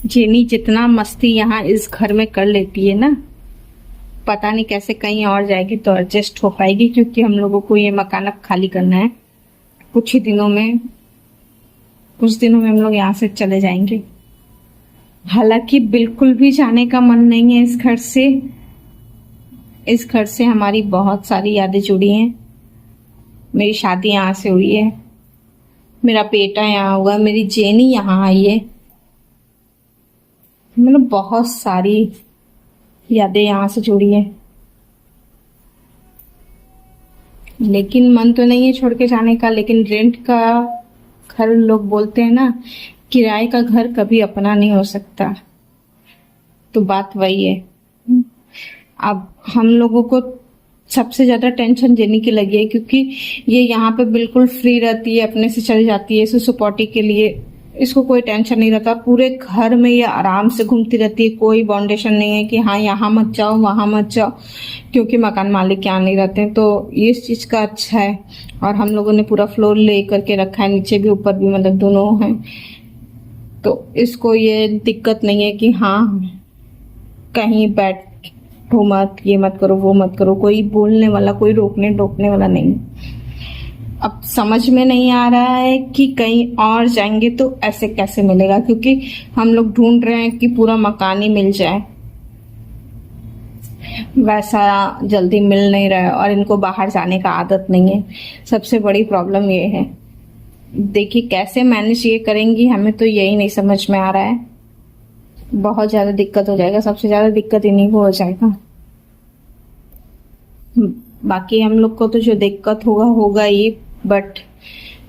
Jenny जितना मस्ती यहाँ इस घर में कर लेती है ना, पता नहीं कैसे कहीं और जाएगी तो एडजस्ट हो पाएगी, क्योंकि हम लोगों को ये मकान अब खाली करना है। कुछ दिनों में हम लोग यहाँ से चले जाएंगे। हालांकि बिल्कुल भी जाने का मन नहीं है इस घर से। इस घर से हमारी बहुत सारी यादें जुड़ी हैं। मेरी शादी यहाँ से हुई है, मेरा बेटा यहाँ हुआ, मेरी जेनी यहाँ आई है। मतलब बहुत सारी यादें यहाँ से जुड़ी है, लेकिन मन तो नहीं है छोड़ के जाने का। लेकिन रेंट का घर, लोग बोलते हैं ना, किराए का घर कभी अपना नहीं हो सकता। तो बात वही है। अब हम लोगों को सबसे ज्यादा टेंशन जेनी की लगी है, क्योंकि ये यहाँ पे बिल्कुल फ्री रहती है, अपने से चली जाती है। इसे सपोर्टी के लिए इसको कोई टेंशन नहीं रहता। पूरे घर में ये आराम से घूमती रहती है, कोई बाउंडेशन नहीं है कि हाँ यहाँ मत जाओ वहां मत जाओ, क्योंकि मकान मालिक यहाँ नहीं रहते हैं। तो ये इस चीज का अच्छा है। और हम लोगों ने पूरा फ्लोर ले करके रखा है, नीचे भी ऊपर भी, मतलब दोनों है। तो इसको ये दिक्कत नहीं है कि हाँ कहीं बैठो मत, ये मत करो वो मत करो, कोई बोलने वाला, कोई रोकने टोकने वाला नहीं। अब समझ में नहीं आ रहा है कि कहीं और जाएंगे तो ऐसे कैसे मिलेगा, क्योंकि हम लोग ढूंढ रहे हैं कि पूरा मकान ही मिल जाए, वैसा जल्दी मिल नहीं रहा है। और इनको बाहर जाने का आदत नहीं है, सबसे बड़ी प्रॉब्लम ये है। देखिए कैसे मैनेज ये करेंगी, हमें तो यही नहीं समझ में आ रहा है। बहुत ज्यादा दिक्कत हो जाएगा, सबसे ज्यादा दिक्कत इन्हीं को हो जाएगा। बाकी हम लोग को तो जो दिक्कत होगा ही, बट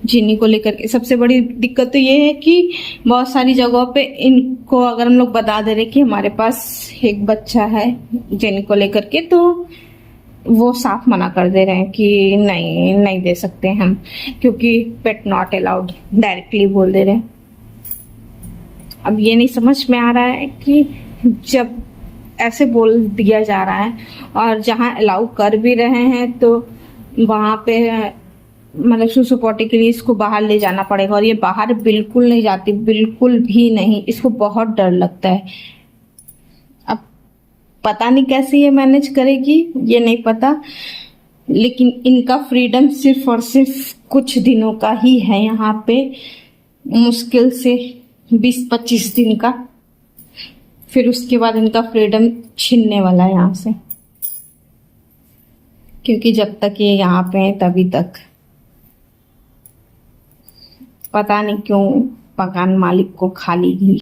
जिन्नी को लेकर के सबसे बड़ी दिक्कत तो ये है कि बहुत सारी जगहों पे इनको अगर हम लोग बता दे रहे कि हमारे पास एक बच्चा है जिन्नी को लेकर के, तो वो साफ मना कर दे रहे हैं कि नहीं नहीं दे सकते हम, क्योंकि पेट नॉट अलाउड, डायरेक्टली बोल दे रहे हैं। अब ये नहीं समझ में आ रहा है कि जब ऐसे बोल दिया जा रहा है और जहाँ अलाउ कर भी रहे हैं तो वहां पे मतलब सुसुपोटी के लिए इसको बाहर ले जाना पड़ेगा। और ये बाहर बिल्कुल नहीं जाती, बिल्कुल भी नहीं। इसको बहुत डर लगता है। अब पता नहीं कैसे ये मैनेज करेगी, ये नहीं पता। लेकिन इनका फ्रीडम सिर्फ और सिर्फ कुछ दिनों का ही है यहाँ पे, मुश्किल से 20-25 दिन का। फिर उसके बाद इनका फ्रीडम छीनने वाला है यहाँ से, क्योंकि जब तक ये यहाँ पे है तभी तक। पता नहीं क्यों मकान मालिक को खाली ही